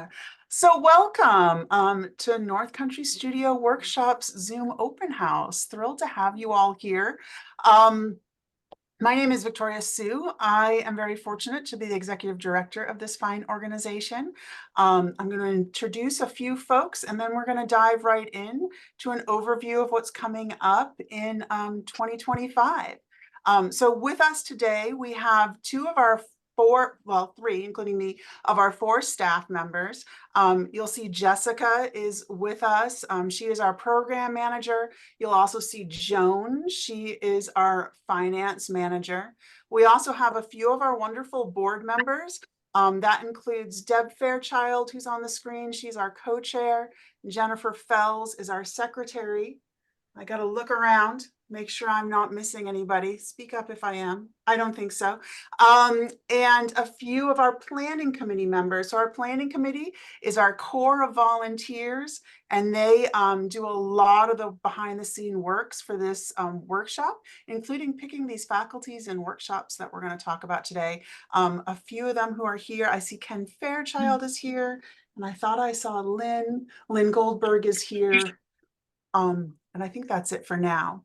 Jessica. So welcome to North Country Studio Workshops Zoom Open House. Thrilled to have you all here. My name is Victoria Sue. I am very fortunate to be the executive director of this fine organization. I'm going to introduce a few folks, and then we're going to dive right in to an overview of what's coming up in 2025. So with us today, we have three, including me, of our four staff members. You'll see Jessica is with us. She is our program manager. You'll also see Joan. She is our finance manager. We also have a few of our wonderful board members. That includes Deb Fairchild, who's on the screen. She's our co-chair. Jennifer Fells is our secretary. I got to look around, make sure I'm not missing anybody. Speak up if I am. I don't think so. And a few of our planning committee members. So our planning committee is our core of volunteers, and they do a lot of the behind the scene works for this workshop, including picking these faculties and workshops that we're going to talk about today. A few of them who are here. I see Ken Fairchild is here, and I thought I saw Lynn. Lynn Goldberg is here. And I think that's it for now.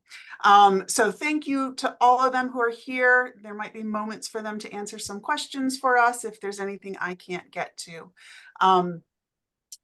So thank you to all of them who are here. There might be moments for them to answer some questions for us if there's anything I can't get to.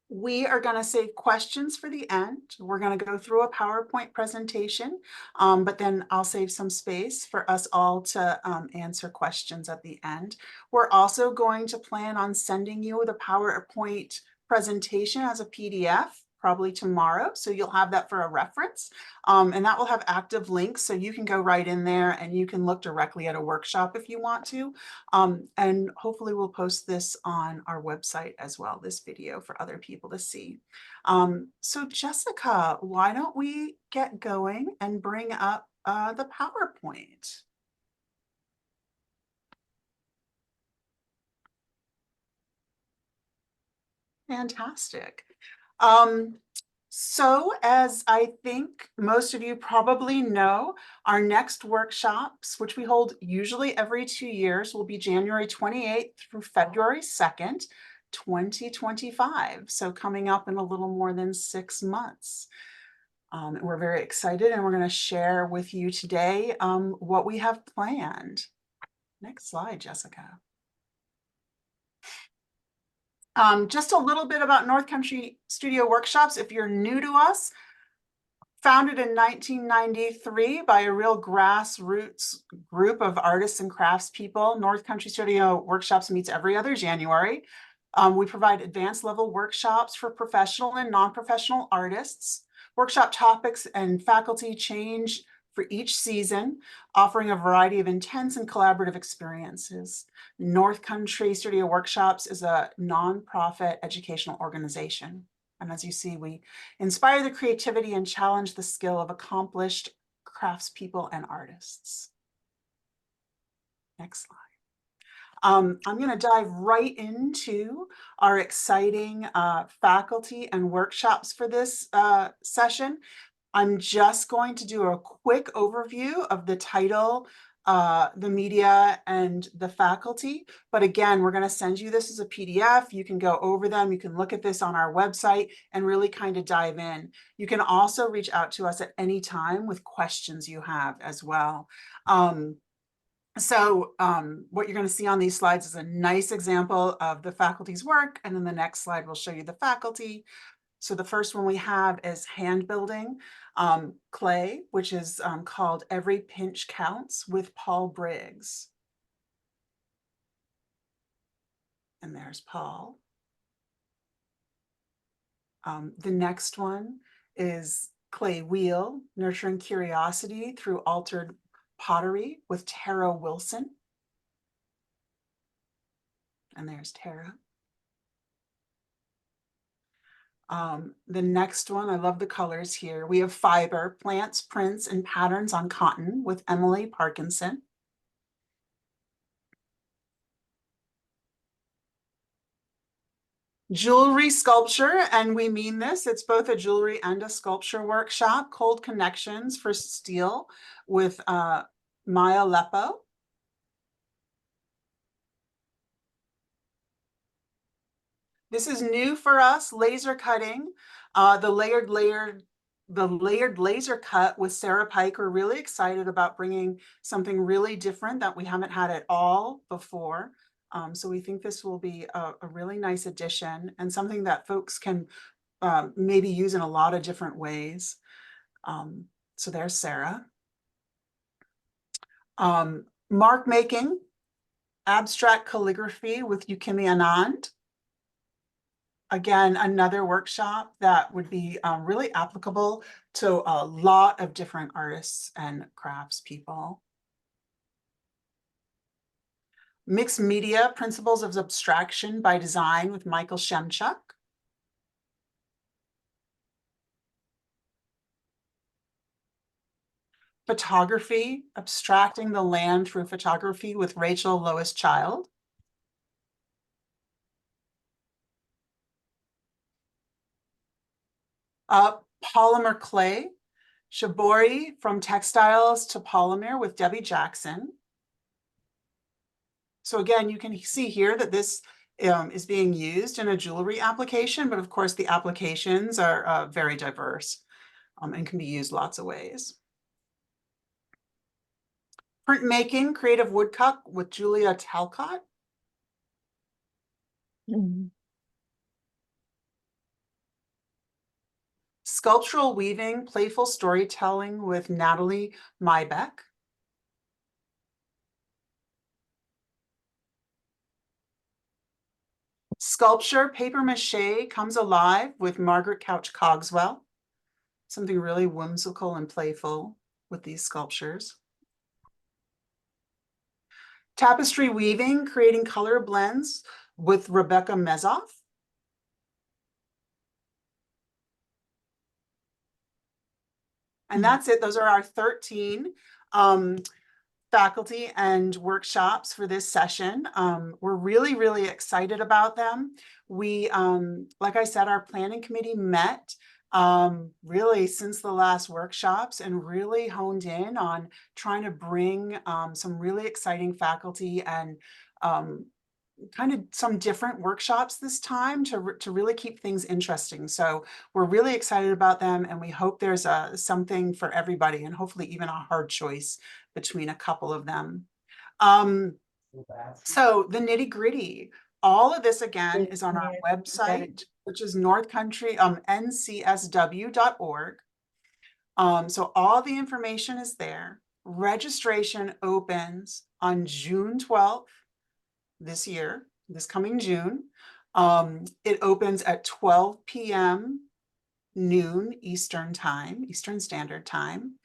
We are going to save questions for the end. We're going to go through a PowerPoint presentation, but then I'll save some space for us all to answer questions at the end. We're also going to plan on sending you the PowerPoint presentation as a PDF probably tomorrow, so you'll have that for a reference, and that will have active links, so you can go right in there and you can look directly at a workshop if you want to, and hopefully we'll post this on our website as well, this video, for other people to see. So Jessica, why don't we get going and bring up the PowerPoint? Fantastic. So as I think most of you probably know, our next workshops, which we hold usually every 2 years, will be January 28th through February 2nd, 2025. So coming up in a little more than 6 months. We're very excited, and we're going to share with you today what we have planned. Next slide, Jessica. Just a little bit about North Country Studio Workshops. If you're new to us, founded in 1993 by a real grassroots group of artists and craftspeople, North Country Studio Workshops meets every other January. We provide advanced level workshops for professional and non-professional artists. Workshop topics and faculty change for each season, offering a variety of intense and collaborative experiences. North Country Studio Workshops is a nonprofit educational organization. And as you see, we inspire the creativity and challenge the skill of accomplished craftspeople and artists. Next slide. I'm going to dive right into our exciting faculty and workshops for this session. I'm just going to do a quick overview of the title, the media, and the faculty. But again, we're going to send you this as a PDF. You can go over them. You can look at this on our website and really kind of dive in. You can also reach out to us at any time with questions you have as well. What you're going to see on these slides is a nice example of the faculty's work. And then the next slide will show you the faculty. So the first one we have is hand building clay, which is called Every Pinch Counts with Paul Briggs. And there's Paul. The next one is Clay Wheel, Nurturing Curiosity Through Altered Pottery with Tara Wilson. And there's Tara. The next one, I love the colors here. We have Fiber, Plants, Prints, and Patterns on Cotton with Emily Parkinson. Jewelry sculpture, and we mean this, it's both a jewelry and a sculpture workshop, Cold Connections for Steel with Maya Leppo. This is new for us, laser cutting. The layered laser cut with Sarah Pike. We're really excited about bringing something really different that we haven't had at all before. So we think this will be a really nice addition and something that folks can maybe use in a lot of different ways. So there's Sarah. Mark making, abstract calligraphy with Yukimi Anand. Again, another workshop that would be really applicable to a lot of different artists and crafts people. Mixed media, principles of abstraction by design with Michael Shemchuk. Photography, abstracting the land through photography with Rachel Lois Child. Polymer clay, shibori from textiles to polymer with Debbie Jackson. So again, you can see here that this is being used in a jewelry application, but of course the applications are very diverse and can be used lots of ways. Printmaking, creative woodcut with Julia Talcott. Sculptural weaving, playful storytelling with Natalie Mybeck. Sculpture, paper mache comes alive with Margaret Couch Cogswell. Something really whimsical and playful with these sculptures. Tapestry weaving, creating color blends with Rebecca Mezoff. And that's it. Those are our 13 faculty and workshops for this session. We're really, really excited about them. We, like I said, our planning committee met really since the last workshops and really honed in on trying to bring some really exciting faculty and kind of some different workshops this time to really keep things interesting. So we're really excited about them, and we hope there's something for everybody, and hopefully even a hard choice between a couple of them. So the nitty gritty, all of this again is on our website, which is ncsw.org. So all the information is there. Registration opens on June 12th this year, this coming June. It opens at 12 p.m. noon Eastern Standard Time.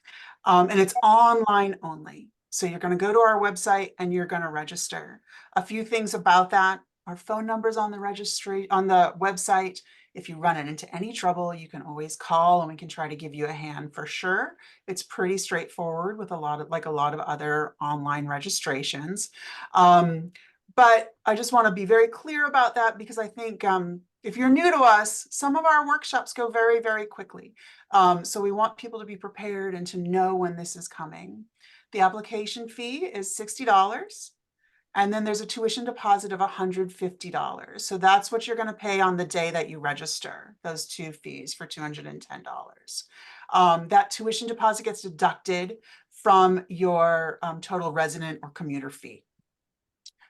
And it's online only. So you're going to go to our website and you're going to register. A few things about that. Our phone number's on the registry on the website. If you run into any trouble, you can always call and we can try to give you a hand for sure. It's pretty straightforward with a lot of other online registrations. But I just want to be very clear about that because I think if you're new to us, some of our workshops go very, very quickly. So we want people to be prepared and to know when this is coming. The application fee is $60. And then there's a tuition deposit of $150. So that's what you're going to pay on the day that you register, those two fees for $210. That tuition deposit gets deducted from your total resident or commuter fee.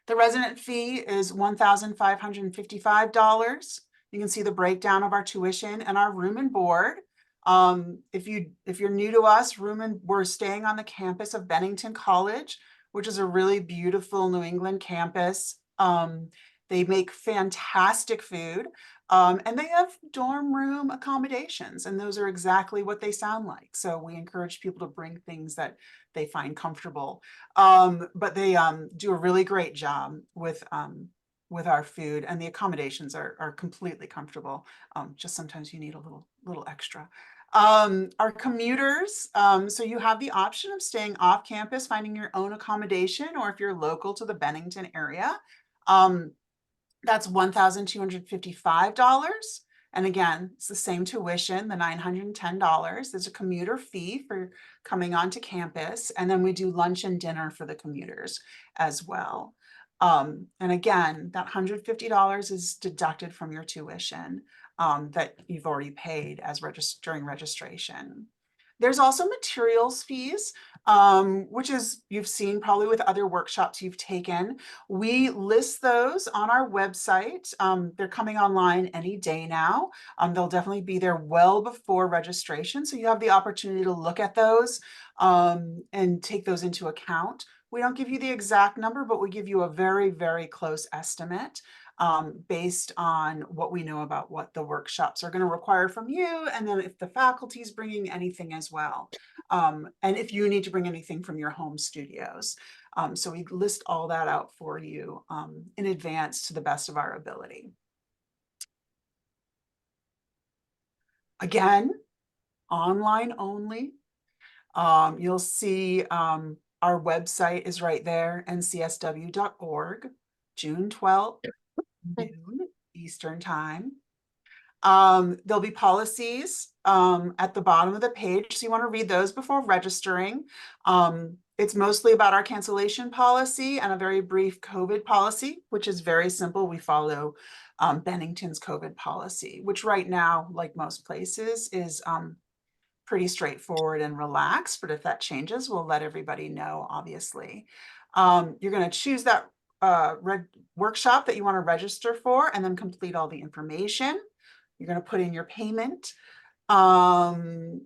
The resident fee is $1,555. You can see the breakdown of our tuition and our room and board. If you're new to us, we're staying on the campus of Bennington College, which is a really beautiful New England campus. They make fantastic food, and they have dorm room accommodations, and those are exactly what they sound like. So we encourage people to bring things that they find comfortable. But they do a really great job with our food, and the accommodations are completely comfortable. Just sometimes you need a little extra. Our commuters, so you have the option of staying off campus, finding your own accommodation, or if you're local to the Bennington area, that's $1,255. And again, it's the same tuition, the $910. There's a commuter fee for coming onto campus. And then we do lunch and dinner for the commuters as well. And again, that $150 is deducted from your tuition that you've already paid as during registration. There's also materials fees, which is you've seen probably with other workshops you've taken. We list those on our website. They're coming online any day now. They'll definitely be there well before registration. So you have the opportunity to look at those and take those into account. We don't give you the exact number, but we give you a very, very close estimate based on what we know about what the workshops are going to require from you. And then if the faculty is bringing anything as well. And if you need to bring anything from your home studios. So we list all that out for you in advance to the best of our ability. Again, online only. You'll see our website is right there, ncsw.org, June 12th, noon Eastern time. There'll be policies at the bottom of the page. So you want to read those before registering. It's mostly about our cancellation policy and a very brief COVID policy, which is very simple. We follow Bennington's COVID policy, which right now, like most places, is pretty straightforward and relaxed. But if that changes, we'll let everybody know, obviously. You're going to choose that workshop that you want to register for and then complete all the information. You're going to put in your payment, and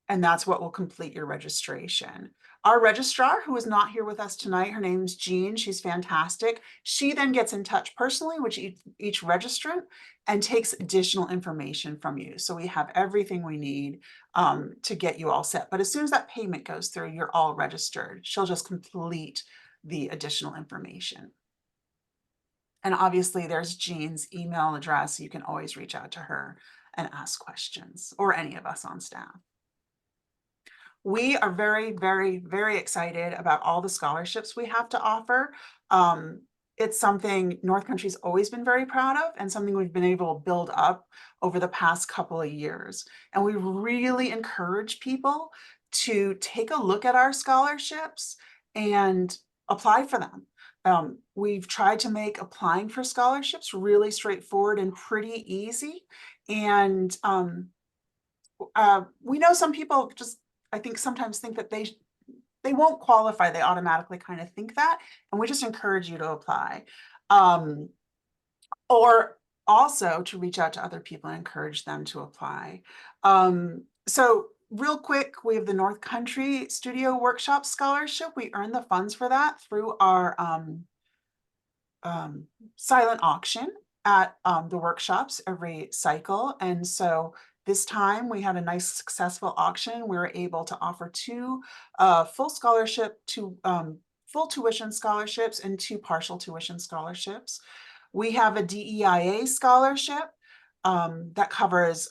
that's what will complete your registration. Our registrar, who is not here with us tonight, her name's Jean. She's fantastic. She then gets in touch personally with each registrant and takes additional information from you. So we have everything we need to get you all set. But as soon as that payment goes through, you're all registered. She'll just complete the additional information. And obviously there's Jean's email address. You can always reach out to her and ask questions, or any of us on staff. We are very, very, very excited about all the scholarships we have to offer. It's something North Country's always been very proud of and something we've been able to build up over the past couple of years. And we really encourage people to take a look at our scholarships and apply for them. We've tried to make applying for scholarships really straightforward and pretty easy. And we know some people just, I think, sometimes think that they won't qualify. They automatically kind of think that. And we just encourage you to apply. Or also to reach out to other people and encourage them to apply. So real quick, we have the North Country Studio Workshop Scholarship. We earn the funds for that through our silent auction at the workshops every cycle. And so this time we had a nice successful auction. We were able to offer two full tuition scholarships and two partial tuition scholarships. We have a DEIA scholarship that covers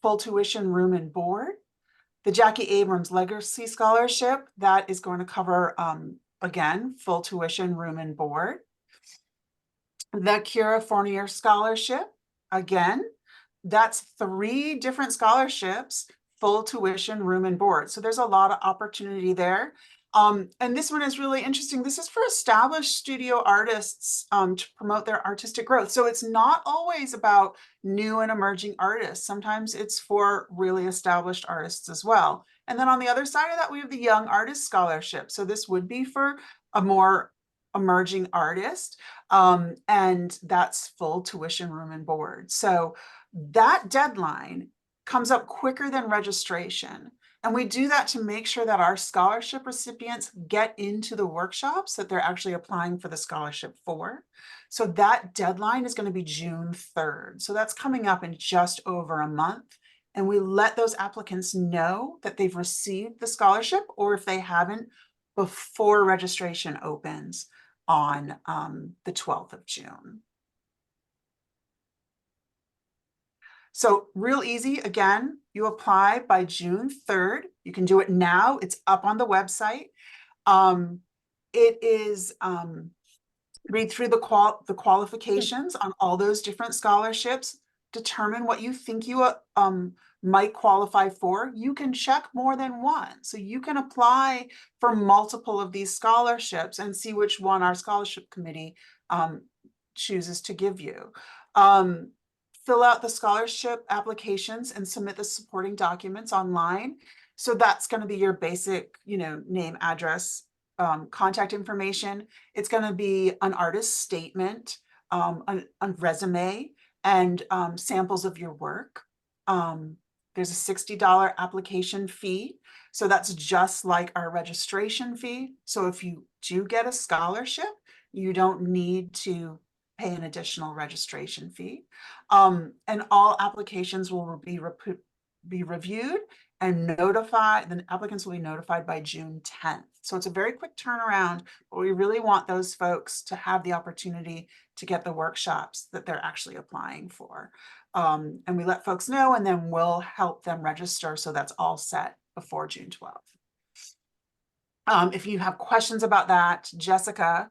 full tuition, room and board. The Jackie Abrams Legacy Scholarship, that is going to cover, again, full tuition, room and board. The Kira Fournier Scholarship, again, that's 3 different scholarships, full tuition, room and board. So there's a lot of opportunity there. And this one is really interesting. This is for established studio artists to promote their artistic growth. So it's not always about new and emerging artists. Sometimes it's for really established artists as well. And then on the other side of that, we have the Young Artist Scholarship. So this would be for a more emerging artist, and that's full tuition, room and board. So that deadline comes up quicker than registration. And we do that to make sure that our scholarship recipients get into the workshops that they're actually applying for the scholarship for. So that deadline is going to be June 3rd. So that's coming up in just over a month. And we let those applicants know that they've received the scholarship, or if they haven't, before registration opens on the 12th of June. So real easy. Again, you apply by June 3rd. You can do it now. It's up on the website. It is read through the qualifications on all those different scholarships, determine what you think you might qualify for, you can check more than one. So you can apply for multiple of these scholarships and see which one our scholarship committee chooses to give you. Fill out the scholarship applications and submit the supporting documents online. So that's going to be your basic, name, address, contact information. It's going to be an artist statement, a resume, and samples of your work. There's a $60 application fee. So that's just like our registration fee. So if you do get a scholarship, you don't need to pay an additional registration fee. And all applications will be reviewed and notified. The applicants will be notified by June 10th. So it's a very quick turnaround, but we really want those folks to have the opportunity to get the workshops that they're actually applying for. And we let folks know, and then we'll help them register. So that's all set before June 12th. If you have questions about that, Jessica,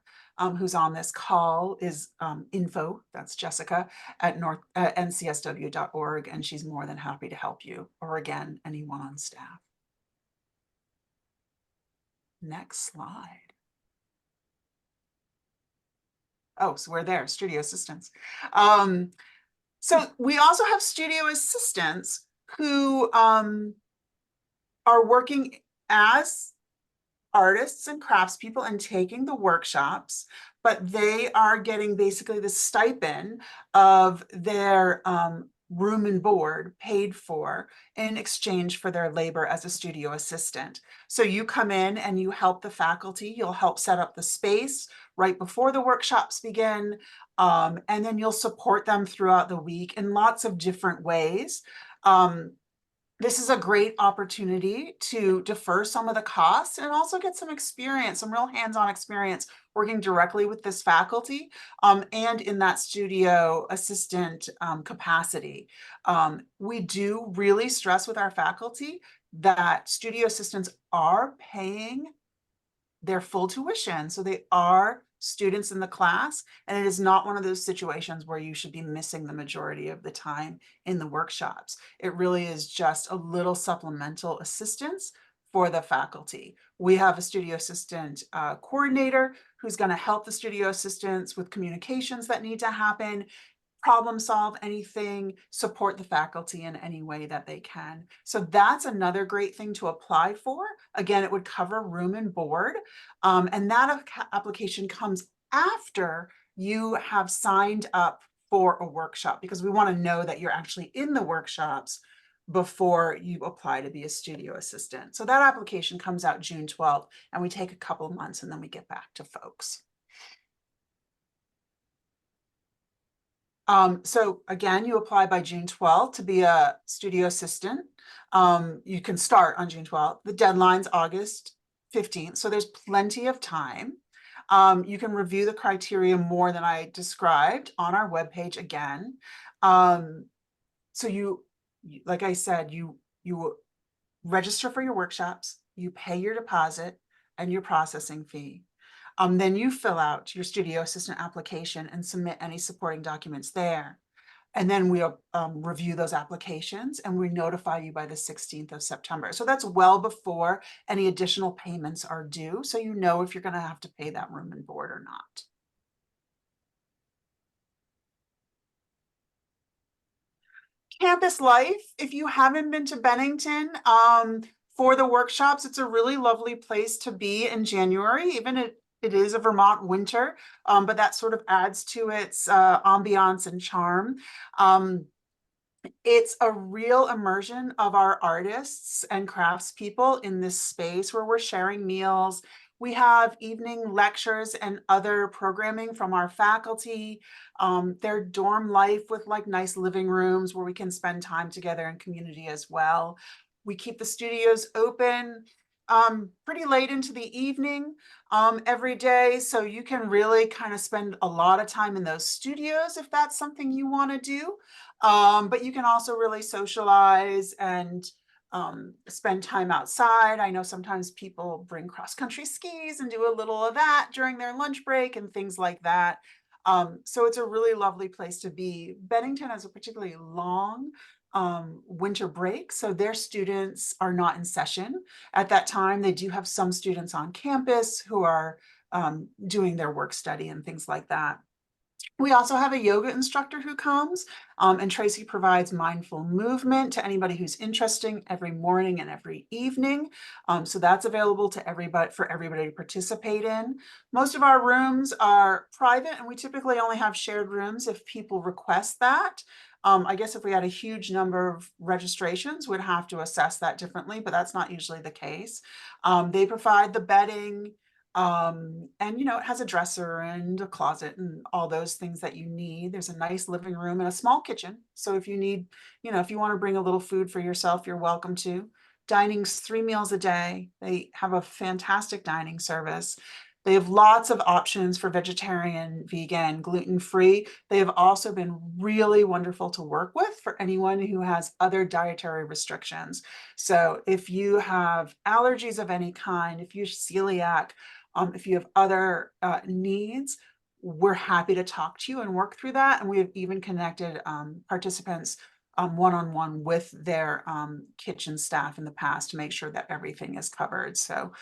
who's on this call, is info, that's Jessica, at ncsw.org, and she's more than happy to help you, or again, anyone on staff. Next slide. Oh, so we're there, studio assistants. So we also have studio assistants who are working as artists and craftspeople and taking the workshops, but they are getting basically the stipend of their room and board paid for in exchange for their labor as a studio assistant. So you come in and you help the faculty, you'll help set up the space right before the workshops begin, and then you'll support them throughout the week in lots of different ways. This is a great opportunity to defer some of the costs and also get some experience, some real hands-on experience working directly with this faculty and in that studio assistant capacity. We do really stress with our faculty that studio assistants are paying their full tuition. So they are students in the class, and it is not one of those situations where you should be missing the majority of the time in the workshops. It really is just a little supplemental assistance for the faculty. We have a studio assistant coordinator who's going to help the studio assistants with communications that need to happen, problem solve anything, support the faculty in any way that they can. So that's another great thing to apply for. Again, it would cover room and board. And that application comes after you have signed up for a workshop, because we want to know that you're actually in the workshops before you apply to be a studio assistant. So that application comes out June 12th, and we take a couple of months and then we get back to folks. So again, you apply by June 12th to be a studio assistant. You can start on June 12th. The deadline's August 15th, so there's plenty of time. You can review the criteria more than I described on our webpage again. So like I said, you register for your workshops, you pay your deposit and your processing fee. Then you fill out your studio assistant application and submit any supporting documents there. And then we'll review those applications and we notify you by the 16th of September. So that's well before any additional payments are due. So you know if you're going to have to pay that room and board or not. Campus life, if you haven't been to Bennington for the workshops, it's a really lovely place to be in January, even it is a Vermont winter, but that sort of adds to its ambiance and charm. It's a real immersion of our artists and craftspeople in this space where we're sharing meals. We have evening lectures and other programming from our faculty, their dorm life with like nice living rooms where we can spend time together in community as well. We keep the studios open pretty late into the evening every day. So you can really kind of spend a lot of time in those studios if that's something you want to do. But you can also really socialize and spend time outside. I know sometimes people bring cross-country skis and do a little of that during their lunch break and things like that. So it's a really lovely place to be. Bennington has a particularly long winter break, so their students are not in session at that time. They do have some students on campus who are doing their work study and things like that. We also have a yoga instructor who comes, and Tracy provides mindful movement to anybody who's interested every morning and every evening. So that's available to everybody, for everybody to participate in. Most of our rooms are private, and we typically only have shared rooms if people request that. I guess if we had a huge number of registrations, we'd have to assess that differently, but that's not usually the case. They provide the bedding, and it has a dresser and a closet and all those things that you need. There's a nice living room and a small kitchen. So if you need, if you want to bring a little food for yourself, you're welcome to. Dining's 3 meals a day. They have a fantastic dining service. They have lots of options for vegetarian, vegan, gluten-free. They have also been really wonderful to work with for anyone who has other dietary restrictions. So if you have allergies of any kind, if you're celiac, if you have other needs, we're happy to talk to you and work through that. And we have even connected participants one-on-one with their kitchen staff in the past to make sure that everything is covered. So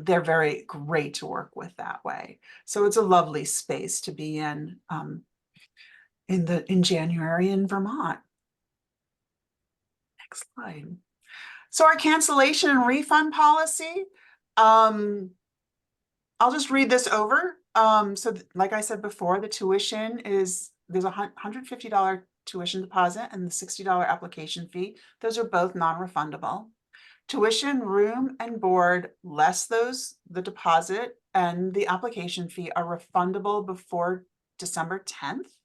they're very great to work with that way. So it's a lovely space to be in January in Vermont. Next slide. So our cancellation and refund policy, I'll just read this over. Like I said before, the tuition is, there's a $150 tuition deposit and the $60 application fee. Those are both non-refundable. Tuition, room, and board, less the deposit and the application fee, are refundable before December 10th,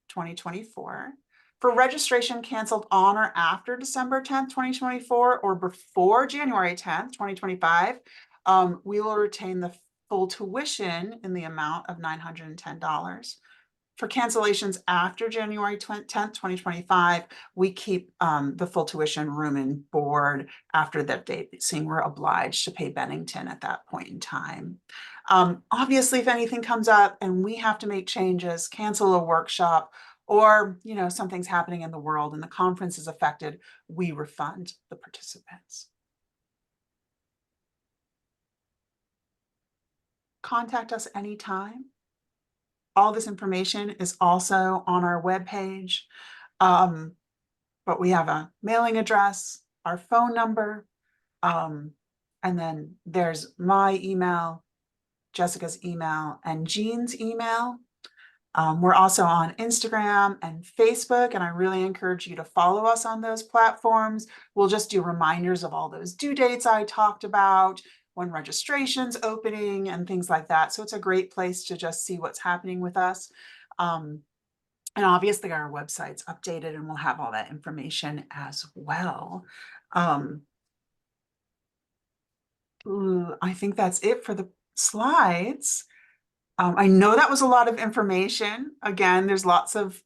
2024. For registration canceled on or after December 10th, 2024, or before January 10th, 2025, we will retain the full tuition in the amount of $910. For cancellations after January 10th, 2025, we keep the full tuition, room, and board after that date, seeing we're obliged to pay Bennington at that point in time. Obviously, if anything comes up and we have to make changes, cancel a workshop, or something's happening in the world and the conference is affected, we refund the participants. Contact us anytime. All this information is also on our webpage, but we have a mailing address, our phone number, and then there's my email, Jessica's email, and Jean's email. We're also on Instagram and Facebook, and I really encourage you to follow us on those platforms. We'll just do reminders of all those due dates I talked about, when registration's opening and things like that. So it's a great place to just see what's happening with us. And obviously our website's updated and we'll have all that information as well. I think that's it for the slides. I know that was a lot of information. Again, there's lots of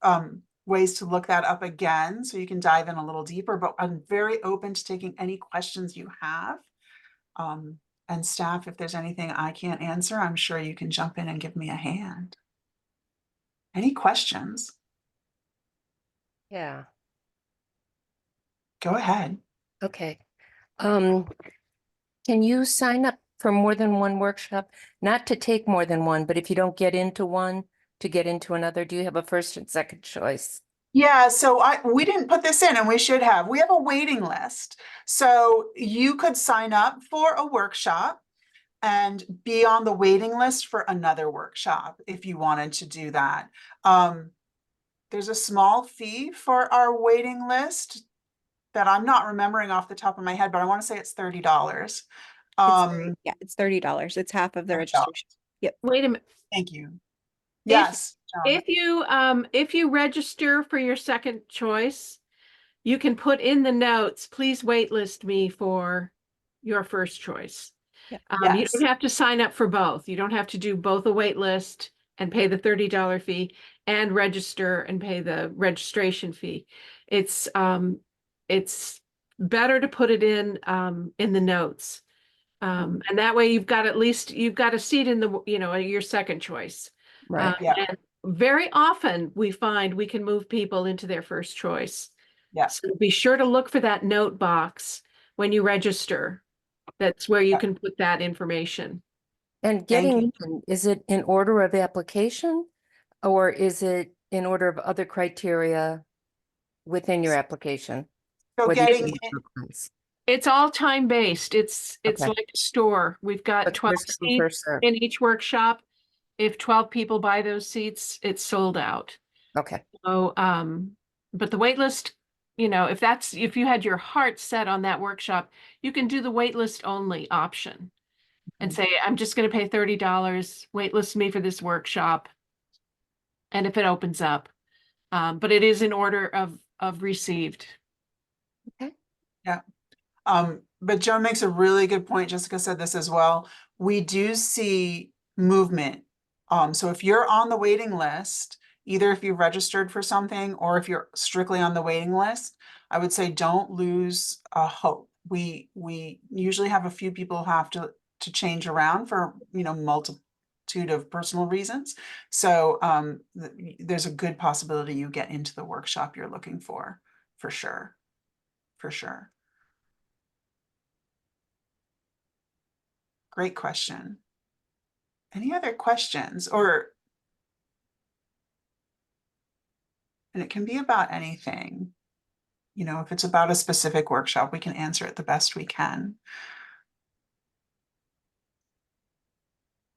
ways to look that up again, so you can dive in a little deeper, but I'm very open to taking any questions you have. And staff, if there's anything I can't answer, I'm sure you can jump in and give me a hand. Any questions? Yeah. Go ahead. Okay. Can you sign up for more than one workshop? Not to take more than one, but if you don't get into one, to get into another, do you have a first and second choice? Yeah, so we didn't put this in, and we should have. We have a waiting list. So you could sign up for a workshop and be on the waiting list for another workshop if you wanted to do that. There's a small fee for our waiting list that I'm not remembering off the top of my head, but I want to say it's $30. Yeah, it's $30. It's half of the $30. registration. Yep. Wait a minute. Thank you. Yes. If you register for your second choice, you can put in the notes, please waitlist me for your first choice. Yeah. You Yes. don't have to sign up for both. You don't have to do both a wait list and pay the $30 fee and register and pay the registration fee. It's better to put it in the notes. And that way you've got a seat in the, your second choice. Right. Yeah. And very often we find we can move people into their first choice. Yeah. So be sure to look for that note box when you register. That's where you Yeah. can put that information. And Thank you. getting in, is it in order of application? Or is it in order of other criteria within your application? So whether you getting can in, work class? It's all time-based. It's Okay. like a store. We've got But 12 first come, seats first served. in each workshop. If 12 people buy those seats, it's sold out. Okay, So, but the wait list, if you had your heart set on that workshop, you can do the wait list only option and say, I'm just going to pay $30, wait list me for this workshop. And if it opens up, but it is in order of received. but Joan makes a really good point. Jessica said this as well. We do see movement. So if you're on the waiting list, either if you registered for something or if you're strictly on the waiting list, I would say don't lose hope. We usually have a few people have to change around for, multitude of personal reasons. So there's a good possibility you get into the workshop you're looking for sure. For sure. Great question. Any other questions and it can be about anything. If it's about a specific workshop, we can answer it the best we can.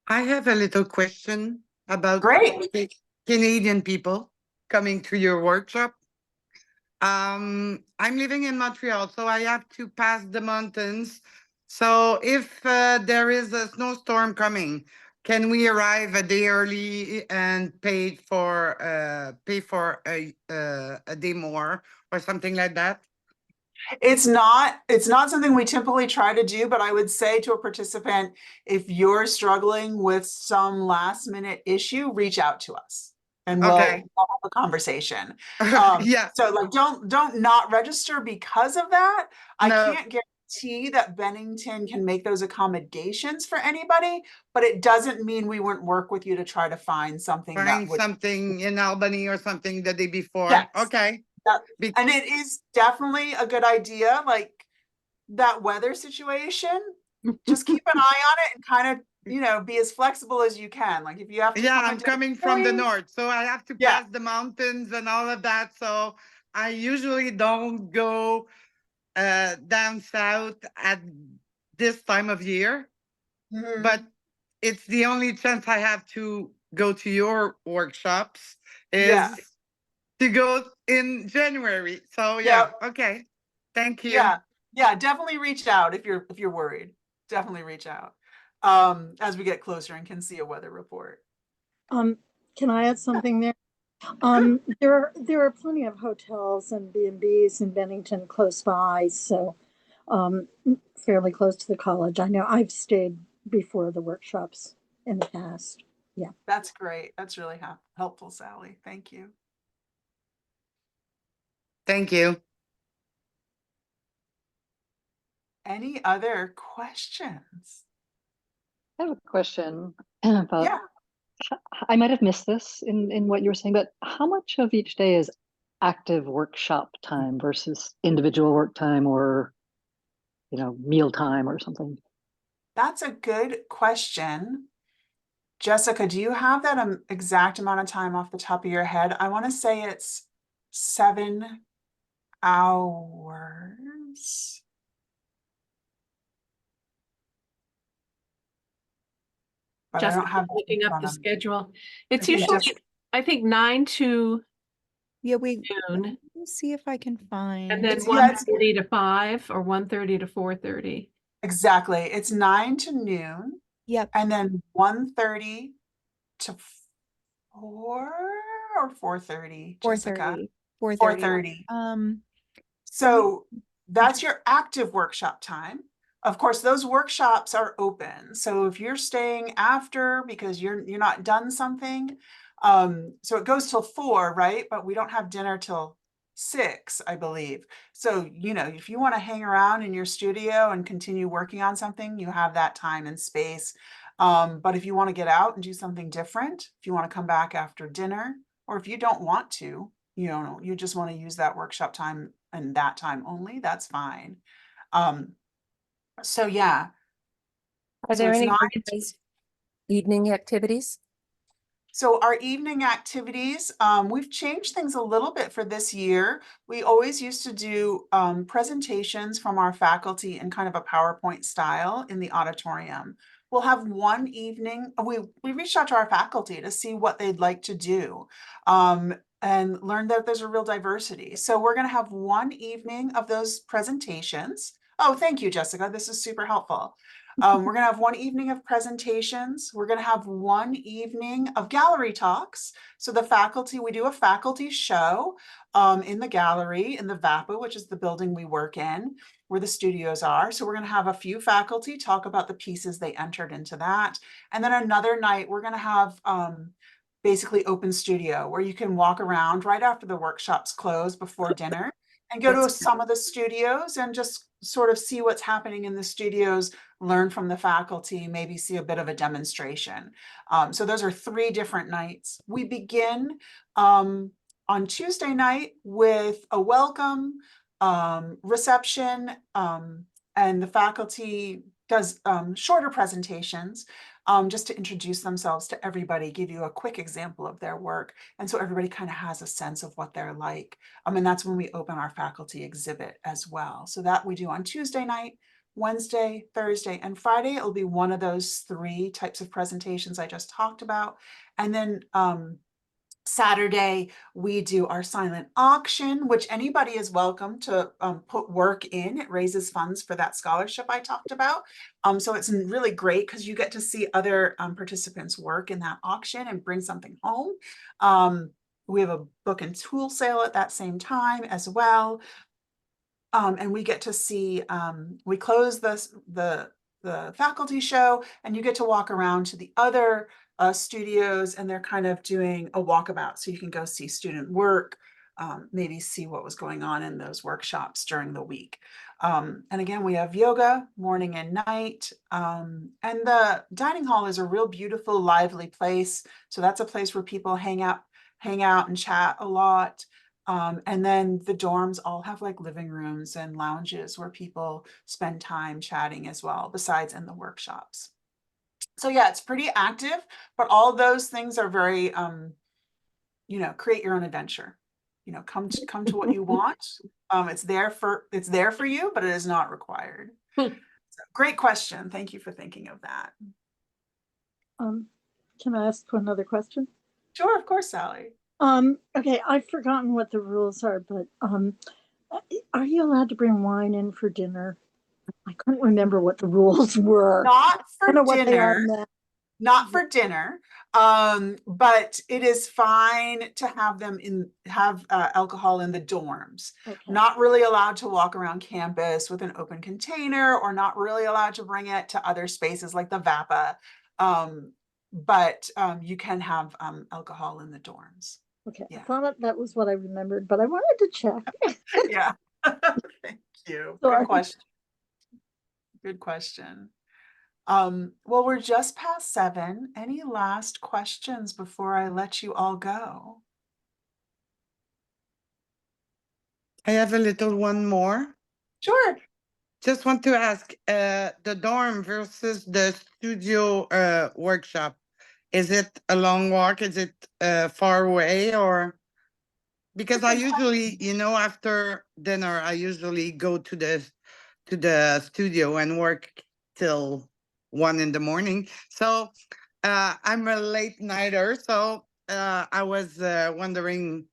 I have a little question about Great. the Canadian people coming to your workshop. I'm living in Montreal, so I have to pass the mountains. So if there is a snowstorm coming, can we arrive a day early and pay for a day more or something like that? It's not something we typically try to do, but I would say to a participant, if you're struggling with some last minute issue, reach out to us and we'll Okay. have a conversation. Yeah. So like, don't not register because of that. I No. can't guarantee that Bennington can make those accommodations for anybody, but it doesn't mean we wouldn't work with you to try to find something that Find would. something in Albany or something the day before. Yes. Okay. Yeah. Be- And it is definitely a good idea, like that weather situation, just keep an eye on it and kind of, be as flexible as you can. Like if you have to. Yeah, come a I'm day coming from the early, north, so I have to Yeah. pass the mountains and all of that. So I usually don't go down south at this time of year, Mhm. but it's the only chance I have to go to your workshops is Yeah. to go in January. So yeah, okay. Thank you. Yeah, definitely reach out if you're worried. Definitely reach out as we get closer and can see a weather report. Can I add something there? There are plenty of hotels and B&Bs in Bennington close by, so fairly close to the college. I know I've stayed before the workshops in the past. That's great. That's really helpful, Sally. Thank you. Thank you. Any other questions? I have a question about, Yeah. I might have missed this in what you were saying, but how much of each day is active workshop time versus individual work time or, meal time or something? That's a good question. Jessica, do you have that exact amount of time off the top of your head? I want to say it's 7 hours. But I Just don't have that in looking up front the of me. schedule. It's think usually, just- I think 9 to Yeah, we noon, let's see if I can find. and then It's- yeah, it's- 1:30 to 5 or 1:30 to 4:30. Exactly. It's 9 to noon Yep. and then 1:30 to 4 or 4:30, Jessica? 4:30. 4:30. So that's your active workshop time. Of course, those workshops are open. So if you're staying after because you're not done something, so it goes till 4, right? But we don't have dinner till 6, I believe. So, if you want to hang around in your studio and continue working on something, you have that time and space. But if you want to get out and do something different, if you want to come back after dinner, or if you don't want to, you just want to use that workshop time and that time only, that's fine. So yeah. Are So there it's any not- organized evening activities? So our evening activities, we've changed things a little bit for this year. We always used to do presentations from our faculty in kind of a PowerPoint style in the auditorium. We'll have one evening, we reached out to our faculty to see what they'd like to do, and learned that there's a real diversity. So we're gonna have one evening of those presentations. Oh, thank you, Jessica. This is super helpful. We're gonna have one evening of presentations. We're gonna have one evening of gallery talks. So the faculty, we do a faculty show in the gallery in the VAPA, which is the building we work in, where the studios are. So we're gonna have a few faculty talk about the pieces they entered into that. And then another night, we're gonna have basically open studio where you can walk around right after the workshops close before dinner and go to some of the studios and just sort of see what's happening in the studios, learn from the faculty, maybe see a bit of a demonstration. So those are 3 different nights. We begin on Tuesday night with a welcome reception, and the faculty does shorter presentations just to introduce themselves to everybody, give you a quick example of their work. And so everybody kind of has a sense of what they're like. And that's when we open our faculty exhibit as well. So that we do on Tuesday night, Wednesday, Thursday, and Friday. It'll be one of those 3 types of presentations I just talked about. And then Saturday, we do our silent auction, which anybody is welcome to put work in. It raises funds for that scholarship I talked about. So it's really great because you get to see other participants' work in that auction and bring something home. We have a book and tool sale at that same time as well. And we get to see, we close the faculty show, and you get to walk around to the other studios, and they're kind of doing a walkabout. So you can go see student work, maybe see what was going on in those workshops during the week. And again, we have yoga morning and night. And the dining hall is a real beautiful, lively place. So that's a place where people hang out and chat a lot. And then the dorms all have like living rooms and lounges where people spend time chatting as well, besides in the workshops. So yeah, it's pretty active, but all those things are very, create your own adventure. Come to what you want. It's there for you, but it is not required. So, great question. Thank you for thinking of that. Can I ask another question? Sure, of course, Sally. Okay, I've forgotten what the rules are, but are you allowed to bring wine in for dinner? I couldn't remember what the rules were. Not for I don't know what they are dinner. now. Not for dinner, but it is fine to have alcohol in the dorms. Okay. Not really allowed to walk around campus with an open container, or not really allowed to bring it to other spaces like the VAPA. But you can have alcohol in the dorms. Okay, Yeah. I thought that was what I remembered, but I wanted to check. Yeah. Thank you. Sorry. Good question. Good question. Well, we're just past 7. Any last questions before I let you all go? I have a little one more. Sure. Just want to ask, the dorm versus the studio workshop, is it a long walk? Is it far away, or? Because I usually, after dinner, I usually go to the studio and work till 1 in the morning. So I'm a late nighter. So I was wondering.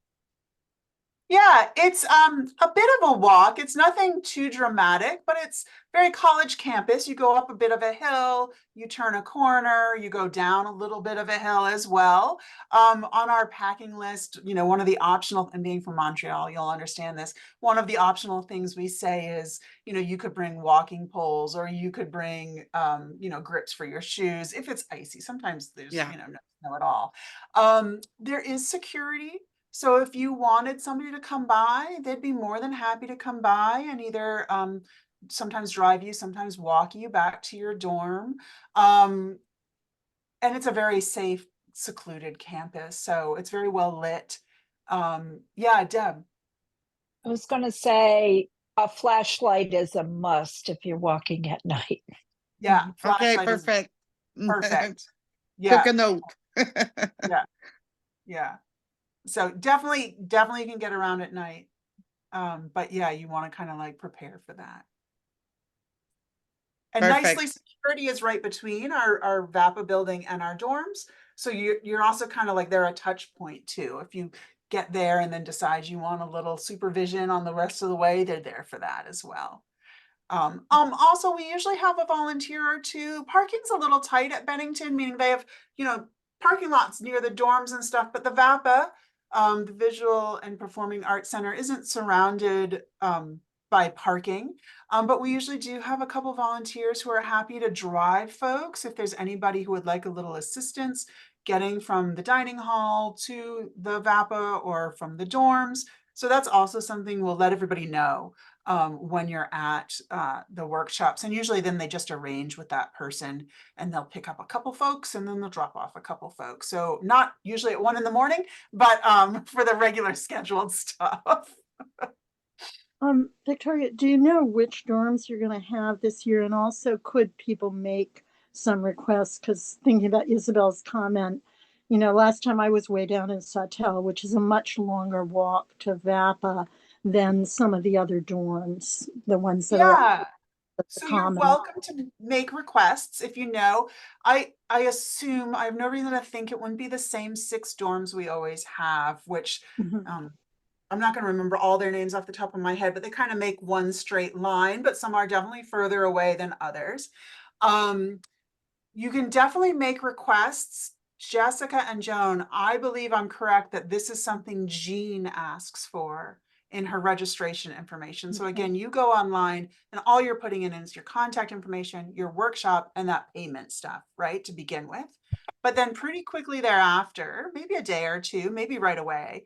Yeah, it's a bit of a walk. It's nothing too dramatic, but it's very college campus. You go up a bit of a hill, you turn a corner, you go down a little bit of a hill as well. On our packing list, one of the optional, and being from Montreal, you'll understand this. One of the optional things we say is, you could bring walking poles, or you could bring, grips for your shoes if it's icy. Sometimes there's, Yeah. no snow at all. There is security. So if you wanted somebody to come by, they'd be more than happy to come by and either sometimes drive you, sometimes walk you back to your dorm. and it's a very safe, secluded campus, so it's very well lit. Yeah, Deb. I was going to say a flashlight is a must if you're walking at night. Yeah. Okay, flashlight is perfect. Perfect. Took Yeah, a note. yeah. So definitely you can get around at night. But yeah, you want to kind of like prepare for that. And nicely, Perfect. security is right between our VAPA building and our dorms. So you're also kind of like they're a touch point too. If you get there and then decide you want a little supervision on the rest of the way, they're there for that as well. Also, we usually have a volunteer or two. Parking's a little tight at Bennington, meaning they have, parking lots near the dorms and stuff, but the VAPA, the Visual and Performing Arts Center, isn't surrounded by parking. But we usually do have a couple volunteers who are happy to drive folks if there's anybody who would like a little assistance getting from the dining hall to the VAPA or from the dorms. So that's also something we'll let everybody know when you're at the workshops. And usually then they just arrange with that person and they'll pick up a couple folks and then they'll drop off a couple folks. So not usually at 1 a.m, but for the regular scheduled stuff. Victoria, do you know which dorms you're going to have this year? And also, could people make some requests? Because thinking about Isabel's comment, last time I was way down in Sawtell, which is a much longer walk to VAPA than some of the other dorms, the ones that are Yeah. So you're common. welcome to make requests if you know. I assume, I have no reason to think it wouldn't be the same 6 dorms we always have, which Mhm. I'm not going to remember all their names off the top of my head, but they kind of make one straight line, but some are definitely further away than others. You can definitely make requests. Jessica and Joan, I believe I'm correct that this is something Jean asks for in her registration information. So again, you go online and all you're putting in is your contact information, your workshop, and that payment stuff, right, to begin with. But then pretty quickly thereafter, maybe a day or two, maybe right away,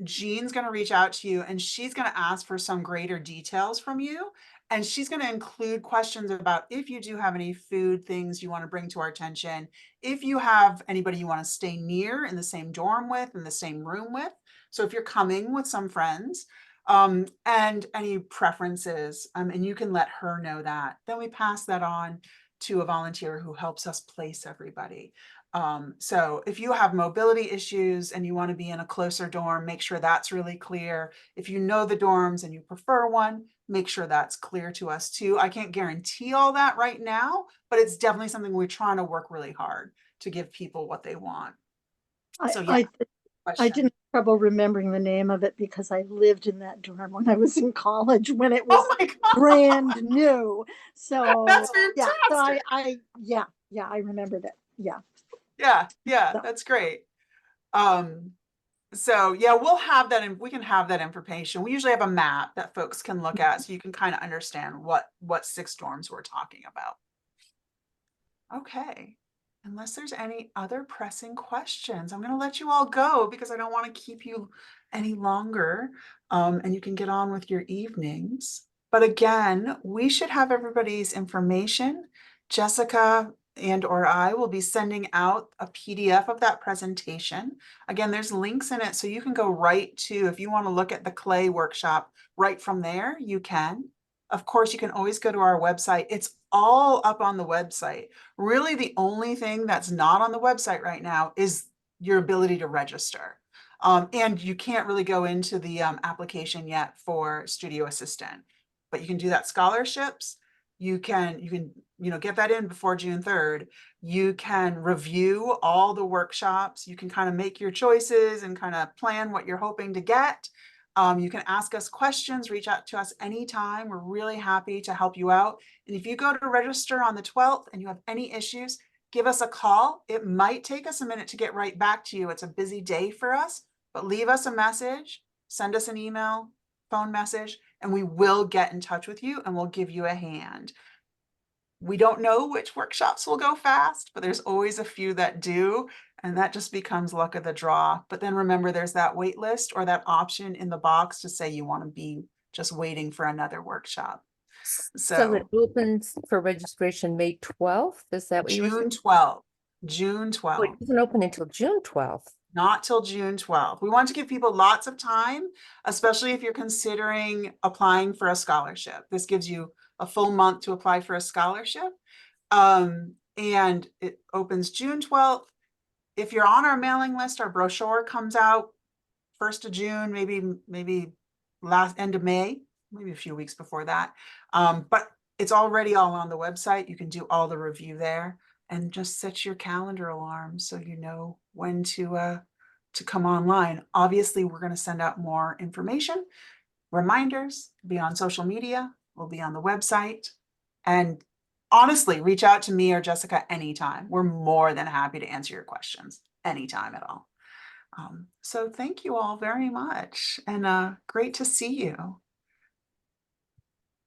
Jean's going to reach out to you and she's going to ask for some greater details from you. And she's going to include questions about if you do have any food things you want to bring to our attention, if you have anybody you want to stay near in the same dorm with, in the same room with. So if you're coming with some friends, and any preferences, and you can let her know that. Then we pass that on to a volunteer who helps us place everybody. So if you have mobility issues and you want to be in a closer dorm, make sure that's really clear. If you know the dorms and you prefer one, make sure that's clear to us too. I can't guarantee all that right now, but it's definitely something we're trying to work really hard to give people what they want. So yeah, I didn't have trouble remembering the name of it because I lived in that dorm when I was in college when it was Oh my God. brand new. So That's yeah, fantastic. so I remembered it. Yeah. Yeah, that's great. So yeah, we'll have that and we can have that information. We usually have a map that folks can look at so you can kind of understand what 6 dorms we're talking about. Okay. Unless there's any other pressing questions, I'm going to let you all go because I don't want to keep you any longer. And you can get on with your evenings. But again, we should have everybody's information. Jessica and/or I will be sending out a PDF of that presentation. Again, there's links in it, so you can go right to, if you want to look at the clay workshop right from there, you can. Of course, you can always go to our website. It's all up on the website. Really, the only thing that's not on the website right now is your ability to register. And you can't really go into the application yet for Studio Assistant, but you can do that scholarships. You can get that in before June 3rd. You can review all the workshops. You can kind of make your choices and kind of plan what you're hoping to get. You can ask us questions, reach out to us anytime. We're really happy to help you out. And if you go to register on the 12th and you have any issues, give us a call. It might take us a minute to get right back to you. It's a busy day for us, but leave us a message, send us an email, phone message, and we will get in touch with you and we'll give you a hand. We don't know which workshops will go fast, but there's always a few that do. And that just becomes luck of the draw. But then remember, there's that wait list or that option in the box to say you want to be just waiting for another workshop. So it So opens for registration May 12th? Is that what you were June saying? 12th, June Oh, 12th. it doesn't open until June 12th. Not till June 12th. We want to give people lots of time, especially if you're considering applying for a scholarship. This gives you a full month to apply for a scholarship. And it opens June 12th. If you're on our mailing list, our brochure comes out 1st of June, maybe last end of May, maybe a few weeks before that. But it's already all on the website. You can do all the review there. And just set your calendar alarm so you know when to come online. Obviously, we're going to send out more information, reminders, be on social media, we'll be on the website. And honestly, reach out to me or Jessica anytime. We're more than happy to answer your questions anytime at all. So thank you all very much, and great to see you.